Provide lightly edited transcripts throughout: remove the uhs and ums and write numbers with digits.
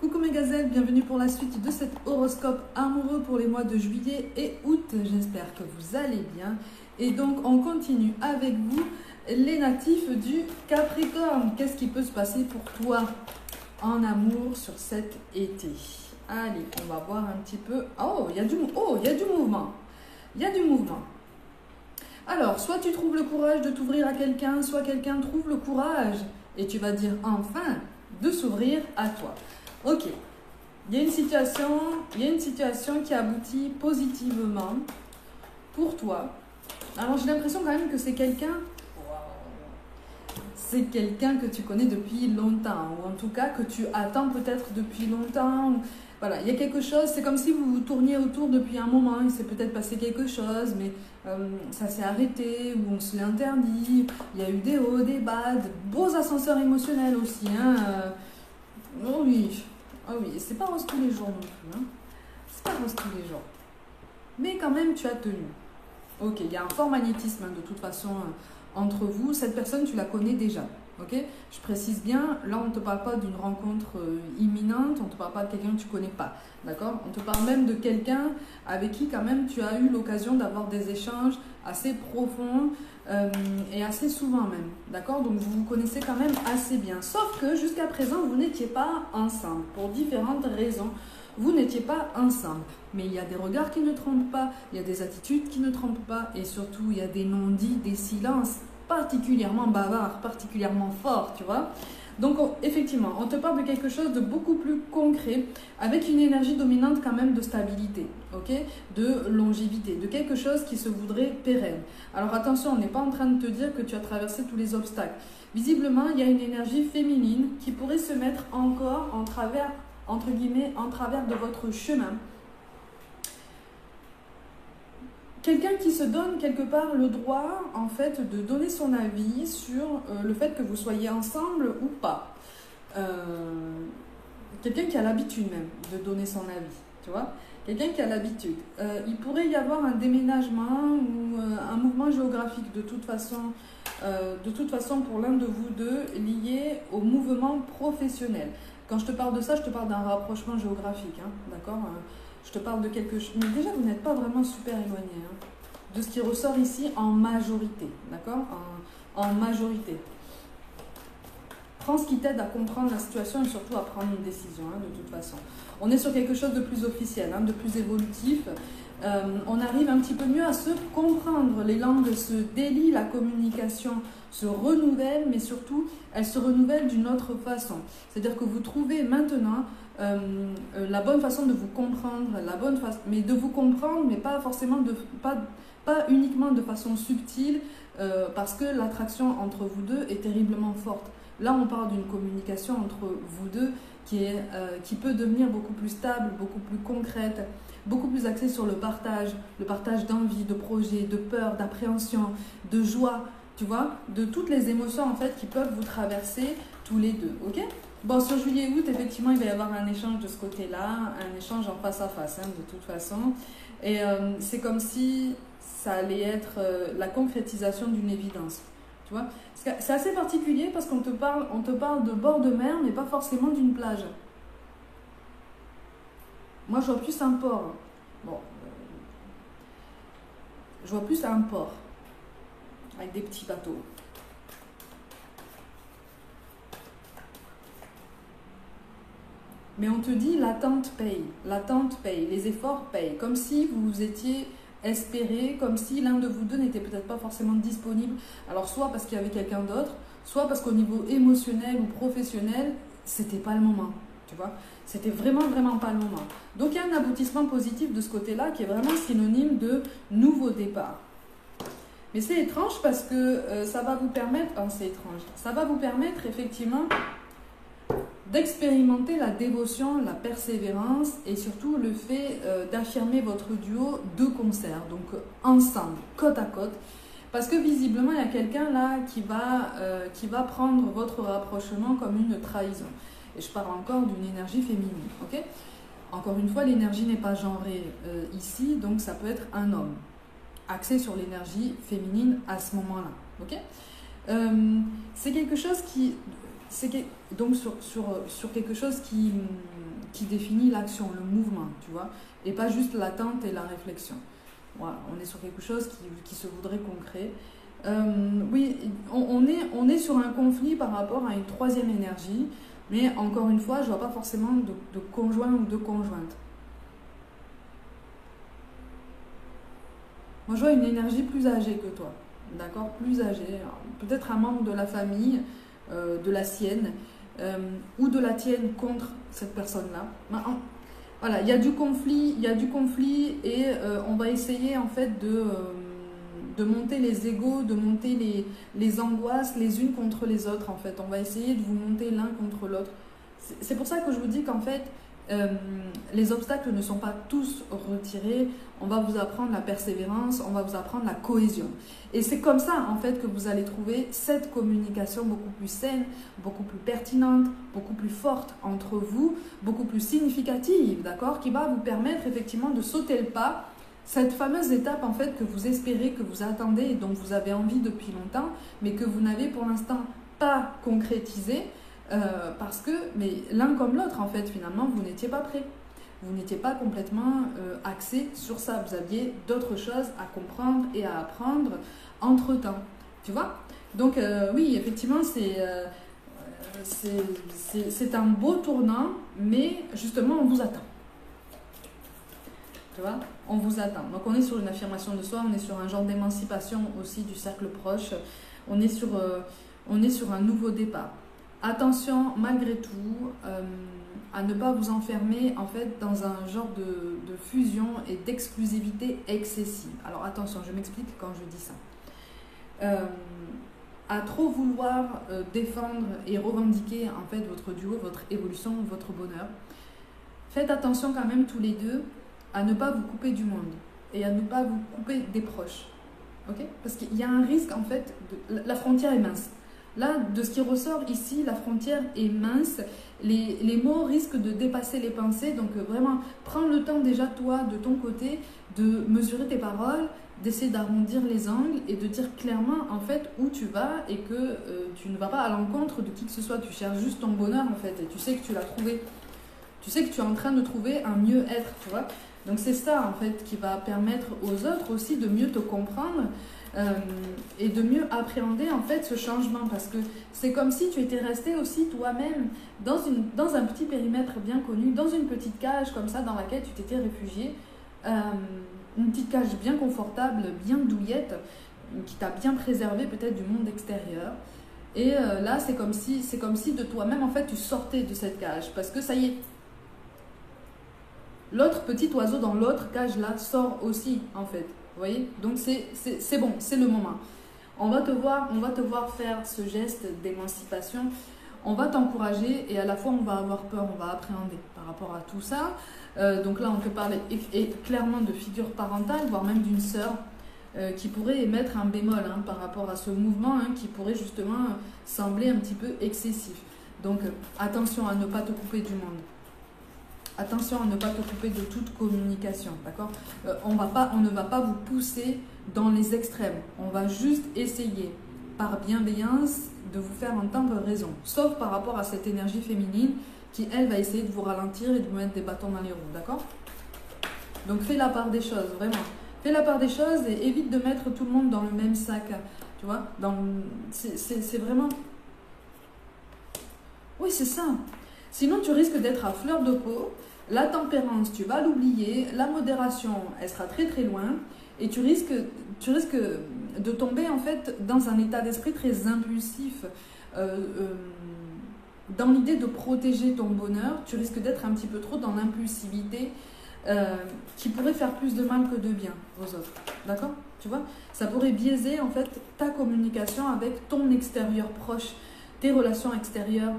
Coucou mes gazelles, bienvenue pour la suite de cet horoscope amoureux pour les mois de juillet et août. J'espère que vous allez bien. Et donc on continue avec vous les natifs du Capricorne. Qu'est-ce qui peut se passer pour toi en amour sur cet été? Allez, on va voir un petit peu. Oh, il y a du mouvement. Il y a du mouvement. Alors, soit tu trouves le courage de t'ouvrir à quelqu'un, soit quelqu'un trouve le courage et tu vas dire enfin de s'ouvrir à toi. Ok, il y a une situation qui aboutit positivement pour toi. Alors j'ai l'impression quand même que c'est quelqu'un que tu connais depuis longtemps, ou en tout cas que tu attends peut-être depuis longtemps. Voilà, il y a quelque chose, c'est comme si vous vous tourniez autour depuis un moment, il s'est peut-être passé quelque chose, mais ça s'est arrêté, ou on se l'est interdit, il y a eu des hauts, des bas, de beaux ascenseurs émotionnels aussi, hein. Oh oui, c'est pas rose tous les jours non plus, hein. C'est pas rose tous les jours. Mais quand même, tu as tenu. Ok, il y a un fort magnétisme, hein, de toute façon entre vous. Cette personne, tu la connais déjà. Ok, je précise bien, là on ne te parle pas d'une rencontre imminente, on ne te parle pas de quelqu'un que tu ne connais pas, d'accord? On te parle même de quelqu'un avec qui quand même tu as eu l'occasion d'avoir des échanges assez profonds et assez souvent même, d'accord? Donc vous vous connaissez quand même assez bien, sauf que jusqu'à présent vous n'étiez pas ensemble, pour différentes raisons. Vous n'étiez pas ensemble, mais il y a des regards qui ne trompent pas, il y a des attitudes qui ne trompent pas, et surtout il y a des non-dits, des silences particulièrement bavards, particulièrement forts, tu vois. Donc effectivement, on te parle de quelque chose de beaucoup plus concret, avec une énergie dominante quand même de stabilité, ok, de longévité, de quelque chose qui se voudrait pérenne. Alors attention, on n'est pas en train de te dire que tu as traversé tous les obstacles. Visiblement, il y a une énergie féminine qui pourrait se mettre encore en travers, entre guillemets, en travers de votre chemin. Quelqu'un qui se donne quelque part le droit, en fait, de donner son avis sur le fait que vous soyez ensemble ou pas. Quelqu'un qui a l'habitude même de donner son avis, tu vois. Quelqu'un qui a l'habitude. Il pourrait y avoir un déménagement ou un mouvement géographique de toute façon pour l'un de vous deux lié au mouvement professionnel. Quand je te parle de ça, je te parle d'un rapprochement géographique, hein, d'accord? Je te parle de quelque chose, mais déjà vous n'êtes pas vraiment super éloigné, hein, de ce qui ressort ici en majorité, d'accord? En majorité. Prends ce qui t'aide à comprendre la situation et surtout à prendre une décision, hein, de toute façon. On est sur quelque chose de plus officiel, hein, de plus évolutif. On arrive un petit peu mieux à se comprendre. Les langues se délient, la communication se renouvelle, mais surtout, elle se renouvelle d'une autre façon. C'est-à-dire que vous trouvez maintenant la bonne façon de vous comprendre, mais de vous comprendre, mais pas forcément pas uniquement de façon subtile, parce que l'attraction entre vous deux est terriblement forte. Là, on parle d'une communication entre vous deux qui peut devenir beaucoup plus stable, beaucoup plus concrète, beaucoup plus axée sur le partage d'envie, de projets, de peur, d'appréhension, de joie, tu vois, de toutes les émotions en fait qui peuvent vous traverser tous les deux, ok? Bon, sur juillet-août, effectivement, il va y avoir un échange de ce côté-là, un échange en face à face, hein, de toute façon. Et c'est comme si ça allait être la concrétisation d'une évidence. Tu vois, c'est assez particulier parce qu'on te parle de bord de mer, mais pas forcément d'une plage. Moi, je vois plus un port. Hein. Bon, je vois plus un port avec des petits bateaux. Mais on te dit l'attente paye, les efforts payent, comme si vous étiez espéré, comme si l'un de vous deux n'était peut-être pas forcément disponible, alors soit parce qu'il y avait quelqu'un d'autre, soit parce qu'au niveau émotionnel ou professionnel, c'était pas le moment, tu vois, c'était vraiment pas le moment. Donc il y a un aboutissement positif de ce côté-là qui est vraiment synonyme de nouveau départ. Mais c'est étrange parce que ça va vous permettre, ça va vous permettre effectivement d'expérimenter la dévotion, la persévérance et surtout le fait d'affirmer votre duo de concert, donc ensemble, côte à côte, parce que visiblement il y a quelqu'un là qui va prendre votre rapprochement comme une trahison. Et je parle encore d'une énergie féminine, ok? Encore une fois, l'énergie n'est pas genrée ici, donc ça peut être un homme, axé sur l'énergie féminine à ce moment-là, ok? C'est quelque chose qui... donc sur quelque chose qui définit l'action, le mouvement, tu vois, et pas juste l'attente et la réflexion. Voilà, on est sur quelque chose qui se voudrait concret. Oui, on est sur un conflit par rapport à une troisième énergie, mais encore une fois, je ne vois pas forcément de conjoint ou de conjointe. Moi, je vois une énergie plus âgée que toi, d'accord? Plus âgée, peut-être un membre de la famille, de la sienne, ou de la tienne contre cette personne-là. Voilà, il y a du conflit, et on va essayer en fait de monter les égos, de monter les angoisses les unes contre les autres en fait. On va essayer de vous monter l'un contre l'autre. C'est pour ça que je vous dis qu'en fait, les obstacles ne sont pas tous retirés. On va vous apprendre la persévérance, on va vous apprendre la cohésion. Et c'est comme ça en fait que vous allez trouver cette communication beaucoup plus saine, beaucoup plus pertinente, beaucoup plus forte entre vous, beaucoup plus significative, d'accord, qui va vous permettre effectivement de sauter le pas, cette fameuse étape en fait que vous espérez, que vous attendez et dont vous avez envie depuis longtemps, mais que vous n'avez pour l'instant pas concrétisé. Parce que, mais l'un comme l'autre, en fait, finalement, vous n'étiez pas prêt. Vous n'étiez pas complètement axé sur ça. Vous aviez d'autres choses à comprendre et à apprendre entre-temps. Tu vois? Donc, oui, effectivement, c'est un beau tournant, mais justement, on vous attend. Tu vois? On vous attend. Donc, on est sur une affirmation de soi, on est sur un genre d'émancipation aussi du cercle proche. On est sur un nouveau départ. Attention, malgré tout, à ne pas vous enfermer en fait dans un genre de fusion et d'exclusivité excessive. Alors attention, je m'explique quand je dis ça. À trop vouloir défendre et revendiquer en fait votre duo, votre évolution, votre bonheur, faites attention quand même tous les deux à ne pas vous couper du monde et à ne pas vous couper des proches. Okay? Parce qu'il y a un risque en fait, la frontière est mince. Là, de ce qui ressort ici, la frontière est mince, les mots risquent de dépasser les pensées, donc vraiment, prends le temps déjà, toi, de ton côté, de mesurer tes paroles, d'essayer d'arrondir les angles et de dire clairement, en fait, où tu vas et que tu ne vas pas à l'encontre de qui que ce soit, tu cherches juste ton bonheur, en fait, et tu sais que tu l'as trouvé. Tu sais que tu es en train de trouver un mieux-être, tu vois. Donc c'est ça, en fait, qui va permettre aux autres aussi de mieux te comprendre, et de mieux appréhender en fait ce changement, parce que c'est comme si tu étais resté aussi toi-même dans un petit périmètre bien connu, dans une petite cage comme ça dans laquelle tu t'étais réfugié, une petite cage bien confortable, bien douillette, qui t'a bien préservé peut-être du monde extérieur. Et là c'est comme si de toi-même en fait tu sortais de cette cage, parce que ça y est, l'autre petit oiseau dans l'autre cage là sort aussi en fait. Vous voyez? Donc c'est bon, c'est le moment. On va te voir faire ce geste d'émancipation. On va t'encourager et à la fois on va avoir peur, on va appréhender par rapport à tout ça. Donc là on te parle clairement de figure parentale, voire même d'une sœur qui pourrait émettre un bémol par rapport à ce mouvement qui pourrait justement sembler un petit peu excessif. Donc attention à ne pas te couper du monde. Attention à ne pas te couper de toute communication, d'accord? On ne va pas vous pousser dans les extrêmes. On va juste essayer, par bienveillance, de vous faire entendre raison. Sauf par rapport à cette énergie féminine qui, elle, va essayer de vous ralentir et de vous mettre des bâtons dans les roues, d'accord? Donc, fais la part des choses, vraiment. Fais la part des choses et évite de mettre tout le monde dans le même sac, tu vois? C'est vraiment... Oui, c'est ça. Sinon, tu risques d'être à fleur de peau. La tempérance, tu vas l'oublier. La modération, elle sera très très loin. Et tu risques de tomber en fait dans un état d'esprit très impulsif. Dans l'idée de protéger ton bonheur, tu risques d'être un petit peu trop dans l'impulsivité qui pourrait faire plus de mal que de bien aux autres. D'accord? Tu vois? Ça pourrait biaiser en fait ta communication avec ton extérieur proche, tes relations extérieures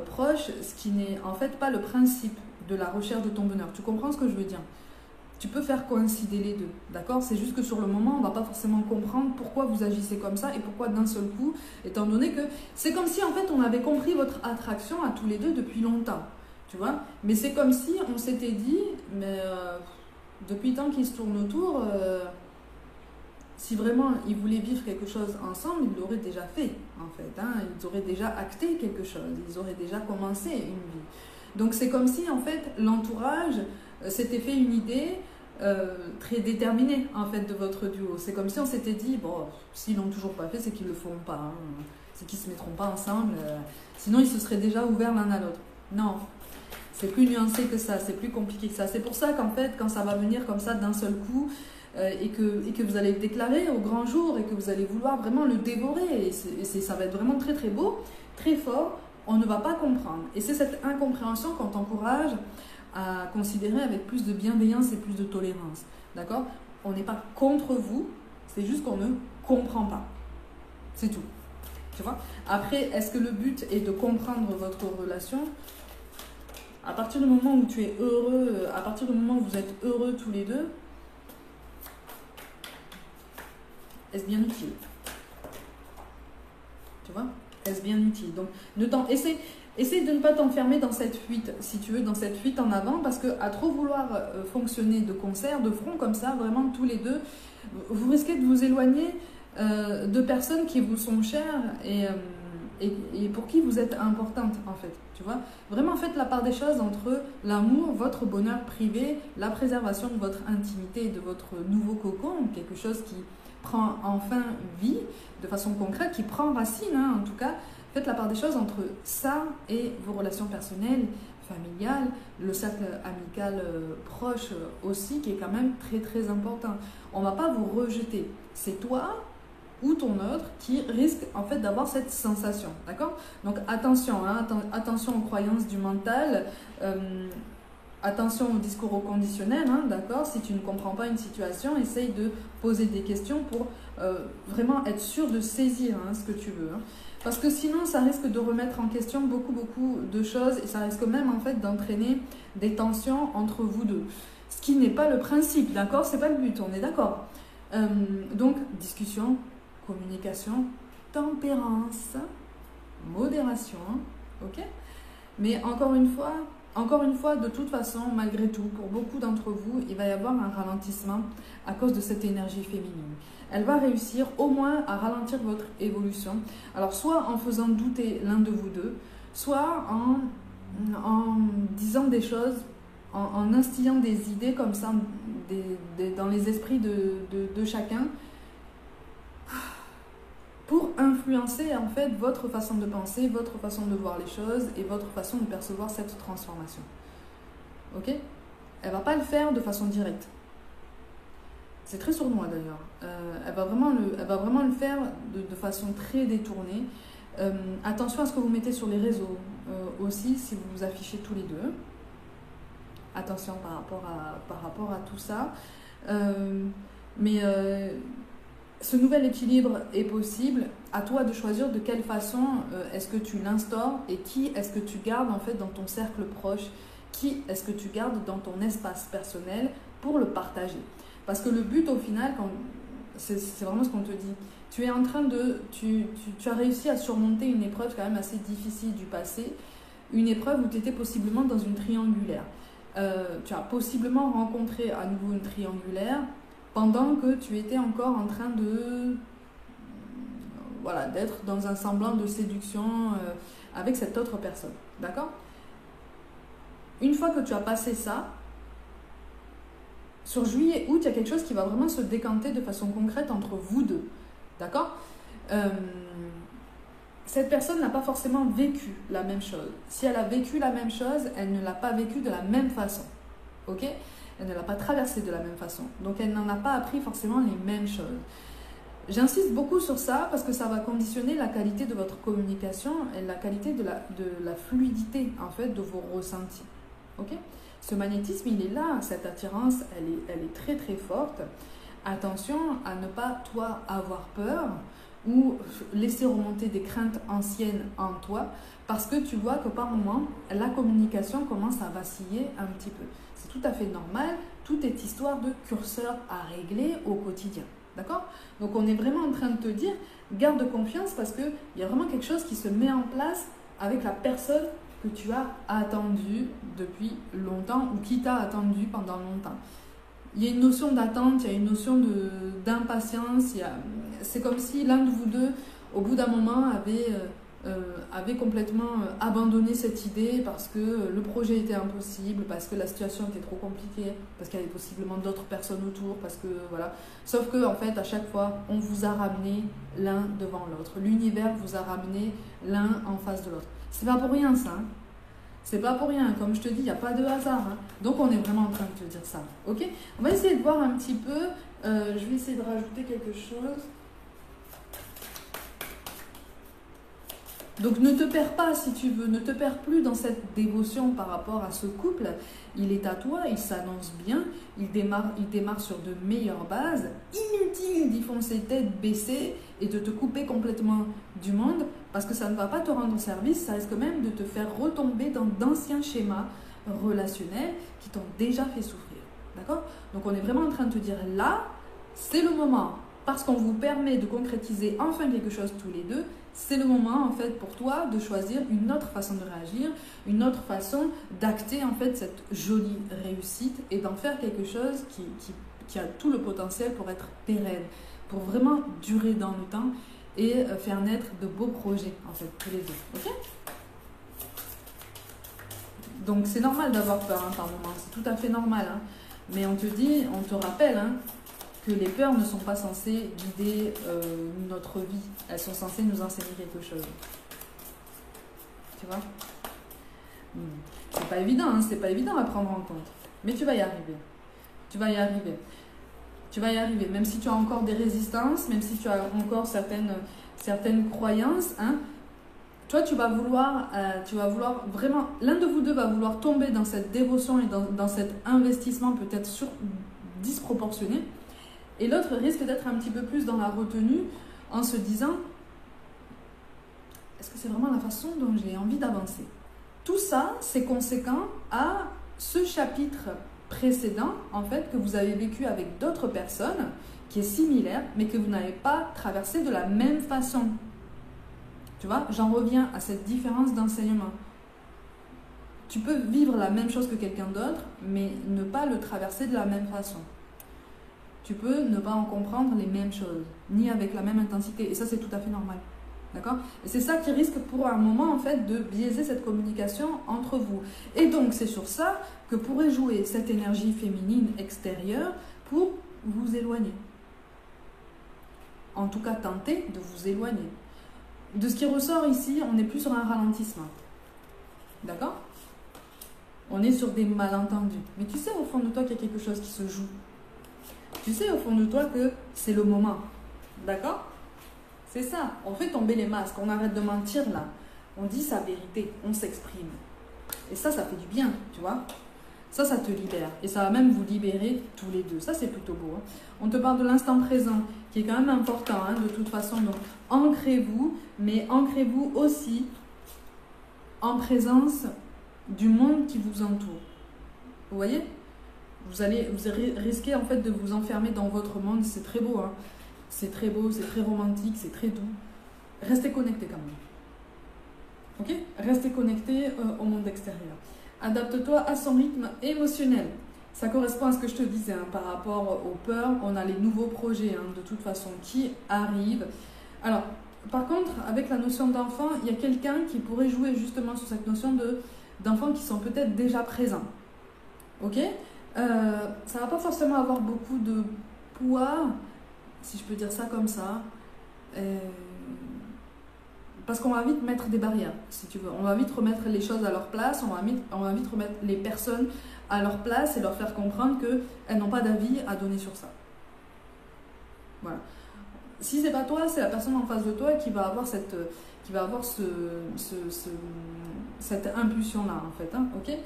proches, ce qui n'est en fait pas le principe de la recherche de ton bonheur. Tu comprends ce que je veux dire? Tu peux faire coïncider les deux, d'accord? C'est juste que sur le moment, on ne va pas forcément comprendre pourquoi vous agissez comme ça et pourquoi d'un seul coup, étant donné que c'est comme si en fait on avait compris votre attraction à tous les deux depuis longtemps, tu vois? Mais c'est comme si on s'était dit, mais depuis le temps qu'ils se tournent autour, si vraiment ils voulaient vivre quelque chose ensemble, ils l'auraient déjà fait, en fait. Ils auraient déjà acté quelque chose, ils auraient déjà commencé une vie. Donc c'est comme si en fait l'entourage s'était fait une idée très déterminée en fait de votre duo. C'est comme si on s'était dit, bon, s'ils l'ont toujours pas fait, c'est qu'ils le feront pas, hein. C'est qu'ils se mettront pas ensemble, sinon ils se seraient déjà ouverts l'un à l'autre. Non, c'est plus nuancé que ça, c'est plus compliqué que ça. C'est pour ça qu'en fait, quand ça va venir comme ça d'un seul coup, et que vous allez le déclarer au grand jour, et que vous allez vouloir vraiment le dévorer, et ça va être vraiment très très beau, très fort, on ne va pas comprendre. Et c'est cette incompréhension qu'on t'encourage à considérer avec plus de bienveillance et plus de tolérance. D'accord? On n'est pas contre vous, c'est juste qu'on ne comprend pas. C'est tout. Tu vois? Après, est-ce que le but est de comprendre votre relation? À partir du moment où tu es heureux, à partir du moment où vous êtes heureux tous les deux, est-ce bien utile? Tu vois? Est-ce bien utile? Donc, essaye de ne pas t'enfermer dans cette fuite, si tu veux, dans cette fuite en avant, parce qu'à trop vouloir fonctionner de concert, de front comme ça, vraiment tous les deux, vous risquez de vous éloigner de personnes qui vous sont chères et pour qui vous êtes importante, en fait. Tu vois? Vraiment, faites la part des choses entre l'amour, votre bonheur privé, la préservation de votre intimité et de votre nouveau cocon, quelque chose qui prend enfin vie de façon concrète, qui prend racine, hein, en tout cas. Faites la part des choses entre ça et vos relations personnelles, familiales, le cercle amical proche aussi, qui est quand même très très important. On ne va pas vous rejeter. C'est toi ou ton autre qui risque en fait d'avoir cette sensation, d'accord? Donc attention, hein, attention aux croyances du mental, attention au discours au conditionnel, hein, d'accord? Si tu ne comprends pas une situation, essaye de poser des questions pour vraiment être sûr de saisir, hein, ce que tu veux, hein. Parce que sinon, ça risque de remettre en question beaucoup de choses et ça risque même en fait d'entraîner des tensions entre vous deux. Ce qui n'est pas le principe, d'accord? C'est pas le but, on est d'accord. Donc, discussion, communication, tempérance, modération, ok? Mais encore une fois, de toute façon, malgré tout, pour beaucoup d'entre vous, il va y avoir un ralentissement à cause de cette énergie féminine. Elle va réussir au moins à ralentir votre évolution. Alors, soit en faisant douter l'un de vous deux, soit en disant des choses, en instillant des idées comme ça dans les esprits de chacun, pour influencer en fait votre façon de penser, votre façon de voir les choses et votre façon de percevoir cette transformation. Ok? Elle ne va pas le faire de façon directe. C'est très sournois d'ailleurs. Elle va vraiment le faire de façon très détournée. Attention à ce que vous mettez sur les réseaux aussi, si vous vous affichez tous les deux. Attention par rapport à tout ça. Ce nouvel équilibre est possible. À toi de choisir de quelle façon est-ce que tu l'instaures et qui est-ce que tu gardes en fait dans ton cercle proche, qui est-ce que tu gardes dans ton espace personnel pour le partager. Parce que le but au final, c'est vraiment ce qu'on te dit. Tu es en train tu as réussi à surmonter une épreuve quand même assez difficile du passé, une épreuve où tu étais possiblement dans une triangulaire. Tu as possiblement rencontré à nouveau une triangulaire pendant que tu étais encore en train d'être dans un semblant de séduction avec cette autre personne. D'accord? Une fois que tu as passé ça, sur juillet-août, il y a quelque chose qui va vraiment se décanter de façon concrète entre vous deux. D'accord? Cette personne n'a pas forcément vécu la même chose. Si elle a vécu la même chose, elle ne l'a pas vécu de la même façon. Ok? Elle ne l'a pas traversée de la même façon. Donc, elle n'en a pas appris forcément les mêmes choses. J'insiste beaucoup sur ça parce que ça va conditionner la qualité de votre communication et la qualité de la fluidité, en fait, de vos ressentis. Ok? Ce magnétisme, il est là. Cette attirance, elle est très, très forte. Attention à ne pas, toi, avoir peur ou laisser remonter des craintes anciennes en toi parce que tu vois que par moment, la communication commence à vaciller un petit peu. C'est tout à fait normal, tout est histoire de curseur à régler au quotidien. D'accord? Donc on est vraiment en train de te dire, garde confiance parce qu'il y a vraiment quelque chose qui se met en place avec la personne que tu as attendue depuis longtemps ou qui t'a attendu pendant longtemps. Il y a une notion d'attente, il y a une notion d'impatience. C'est comme si l'un de vous deux, au bout d'un moment, avait avait complètement abandonné cette idée parce que le projet était impossible, parce que la situation était trop compliquée, parce qu'il y avait possiblement d'autres personnes autour, parce que voilà. Sauf que en fait, à chaque fois, on vous a ramené l'un devant l'autre. L'univers vous a ramené l'un en face de l'autre. C'est pas pour rien ça. Hein. C'est pas pour rien. Comme je te dis, il n'y a pas de hasard. Hein. Donc on est vraiment en train de te dire ça. Ok? On va essayer de voir un petit peu. Je vais essayer de rajouter quelque chose. Donc ne te perds pas si tu veux, ne te perds plus dans cette dévotion par rapport à ce couple. Il est à toi, il s'annonce bien, il démarre sur de meilleures bases. Inutile d'y foncer tête baissée et de te couper complètement du monde parce que ça ne va pas te rendre service, ça risque même de te faire retomber dans d'anciens schémas relationnels qui t'ont déjà fait souffrir. D'accord? Donc on est vraiment en train de te dire là, c'est le moment. Parce qu'on vous permet de concrétiser enfin quelque chose tous les deux, c'est le moment en fait pour toi de choisir une autre façon de réagir, une autre façon d'acter en fait cette jolie réussite et d'en faire quelque chose qui a tout le potentiel pour être pérenne, pour vraiment durer dans le temps et faire naître de beaux projets en fait tous les deux. Ok? Donc c'est normal d'avoir peur hein, par moment, c'est tout à fait normal. Hein. Mais on te dit, on te rappelle hein, que les peurs ne sont pas censées guider notre vie. Elles sont censées nous enseigner quelque chose. Tu vois? C'est pas évident, hein, c'est pas évident à prendre en compte. Mais tu vas y arriver. Tu vas y arriver. Tu vas y arriver. Même si tu as encore des résistances, même si tu as encore certaines croyances, hein, toi tu vas vouloir vraiment, l'un de vous deux va vouloir tomber dans cette dévotion et dans cet investissement peut-être disproportionné. Et l'autre risque d'être un petit peu plus dans la retenue en se disant est-ce que c'est vraiment la façon dont j'ai envie d'avancer? Tout ça, c'est conséquent à ce chapitre précédent, en fait, que vous avez vécu avec d'autres personnes, qui est similaire, mais que vous n'avez pas traversé de la même façon. Tu vois, j'en reviens à cette différence d'enseignement. Tu peux vivre la même chose que quelqu'un d'autre, mais ne pas le traverser de la même façon. Tu peux ne pas en comprendre les mêmes choses, ni avec la même intensité. Et ça, c'est tout à fait normal. D'accord? Et c'est ça qui risque pour un moment, en fait, de biaiser cette communication entre vous. Et donc, c'est sur ça que pourrait jouer cette énergie féminine extérieure pour vous éloigner. En tout cas, tenter de vous éloigner. De ce qui ressort ici, on n'est plus sur un ralentissement. D'accord? On est sur des malentendus. Mais tu sais au fond de toi qu'il y a quelque chose qui se joue. Tu sais au fond de toi que c'est le moment. D'accord? C'est ça. On fait tomber les masques. On arrête de mentir là. On dit sa vérité. On s'exprime. Et ça fait du bien. Tu vois? Ça te libère. Et ça va même vous libérer tous les deux. Ça, c'est plutôt beau. Hein. On te parle de l'instant présent, qui est quand même important, hein, de toute façon. Donc, ancrez-vous, mais ancrez-vous aussi en présence du monde qui vous entoure. Vous voyez? Vous risquer en fait de vous enfermer dans votre monde. C'est très beau. Hein. C'est très beau, c'est très romantique, c'est très doux. Restez connectés quand même. Ok? Restez connectés au monde extérieur. Adapte-toi à son rythme émotionnel. Ça correspond à ce que je te disais hein, par rapport aux peurs. On a les nouveaux projets hein, de toute façon qui arrivent. Alors, par contre, avec la notion d'enfant, il y a quelqu'un qui pourrait jouer justement sur cette notion d'enfants qui sont peut-être déjà présents. Ok? Ça ne va pas forcément avoir beaucoup de poids, si je peux dire ça comme ça. Parce qu'on va vite mettre des barrières, si tu veux. On va vite remettre les choses à leur place, on va vite remettre les personnes à leur place et leur faire comprendre qu'elles n'ont pas d'avis à donner sur ça. Voilà. Si c'est pas toi, c'est la personne en face de toi qui va avoir cette impulsion-là, en fait. Hein, ok?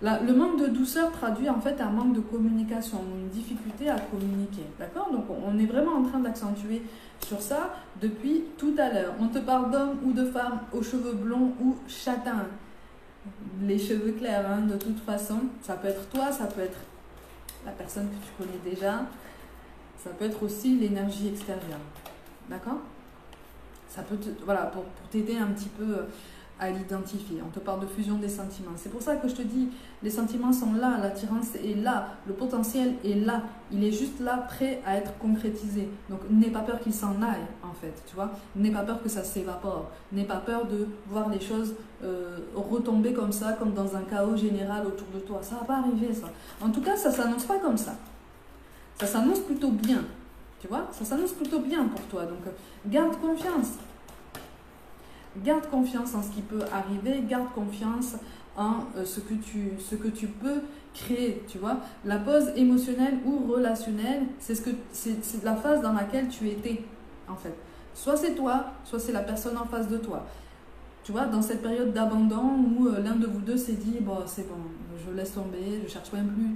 Le manque de douceur traduit en fait un manque de communication, une difficulté à communiquer. D'accord? Donc on est vraiment en train d'accentuer sur ça depuis tout à l'heure. On te parle d'hommes ou de femmes aux cheveux blonds ou châtains. Les cheveux clairs, hein, de toute façon. Ça peut être toi, ça peut être la personne que tu connais déjà. Ça peut être aussi l'énergie extérieure. D'accord? Ça peut voilà, pour t'aider un petit peu à l'identifier. On te parle de fusion des sentiments. C'est pour ça que je te dis, les sentiments sont là, l'attirance est là, le potentiel est là. Il est juste là, prêt à être concrétisé. Donc, n'aie pas peur qu'il s'en aille, en fait, tu vois. N'aie pas peur que ça s'évapore. N'aie pas peur de voir les choses retomber comme ça, comme dans un chaos général autour de toi. Ça va pas arriver, ça. En tout cas, ça s'annonce pas comme ça. Ça s'annonce plutôt bien. Tu vois, ça s'annonce plutôt bien pour toi. Donc, garde confiance. Garde confiance en ce qui peut arriver. Garde confiance en ce que tu peux créer. Tu vois, la pause émotionnelle ou relationnelle, c'est la phase dans laquelle tu étais, en fait. Soit c'est toi, soit c'est la personne en face de toi. Tu vois, dans cette période d'abandon où l'un de vous deux s'est dit, bon, c'est bon, je laisse tomber, je cherche même plus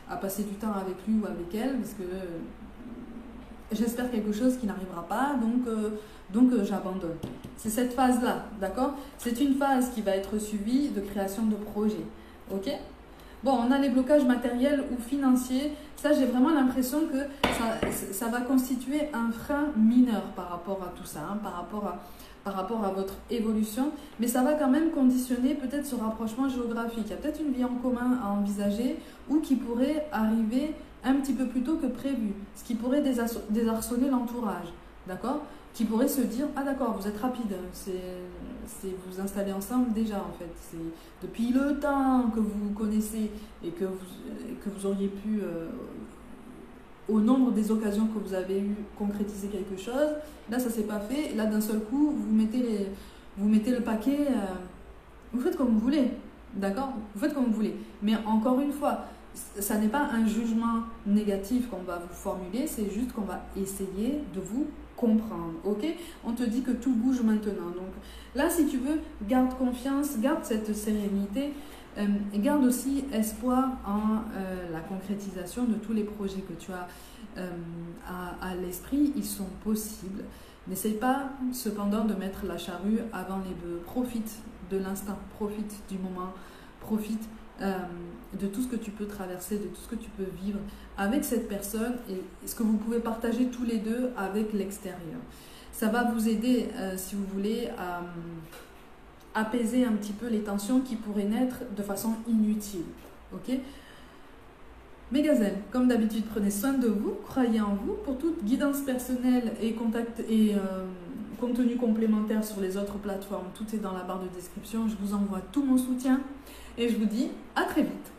à passer du temps avec lui ou avec elle, parce que j'espère quelque chose qui n'arrivera pas, donc j'abandonne. C'est cette phase-là, d'accord? C'est une phase qui va être suivie de création de projet, ok? Bon, on a les blocages matériels ou financiers. Ça, j'ai vraiment l'impression que ça va constituer un frein mineur par rapport à tout ça, hein, par rapport à votre évolution. Mais ça va quand même conditionner peut-être ce rapprochement géographique. Il y a peut-être une vie en commun à envisager ou qui pourrait arriver un petit peu plus tôt que prévu. Ce qui pourrait désarçonner l'entourage, d'accord? Qui pourrait se dire, ah d'accord, vous êtes rapide, c'est vous installer ensemble déjà en fait. C'est depuis le temps que vous vous connaissez et que vous auriez pu, au nombre des occasions que vous avez eu, concrétiser quelque chose. Là, ça ne s'est pas fait. Et là, d'un seul coup, vous mettez le paquet, vous faites comme vous voulez, d'accord? Vous faites comme vous voulez. Mais encore une fois, ça n'est pas un jugement négatif qu'on va vous formuler, c'est juste qu'on va essayer de vous comprendre, ok? On te dit que tout bouge maintenant. Donc là, si tu veux, garde confiance, garde cette sérénité, et garde aussi espoir en la concrétisation de tous les projets que tu as à l'esprit. Ils sont possibles. N'essaye pas cependant de mettre la charrue avant les bœufs. Profite de l'instant, profite du moment, profite de tout ce que tu peux traverser, de tout ce que tu peux vivre avec cette personne et ce que vous pouvez partager tous les deux avec l'extérieur. Ça va vous aider, si vous voulez, à apaiser un petit peu les tensions qui pourraient naître de façon inutile. Ok? Mes gazelles, comme d'habitude, prenez soin de vous, croyez en vous. Pour toute guidance personnelle et contenu complémentaire sur les autres plateformes, tout est dans la barre de description. Je vous envoie tout mon soutien et je vous dis à très vite.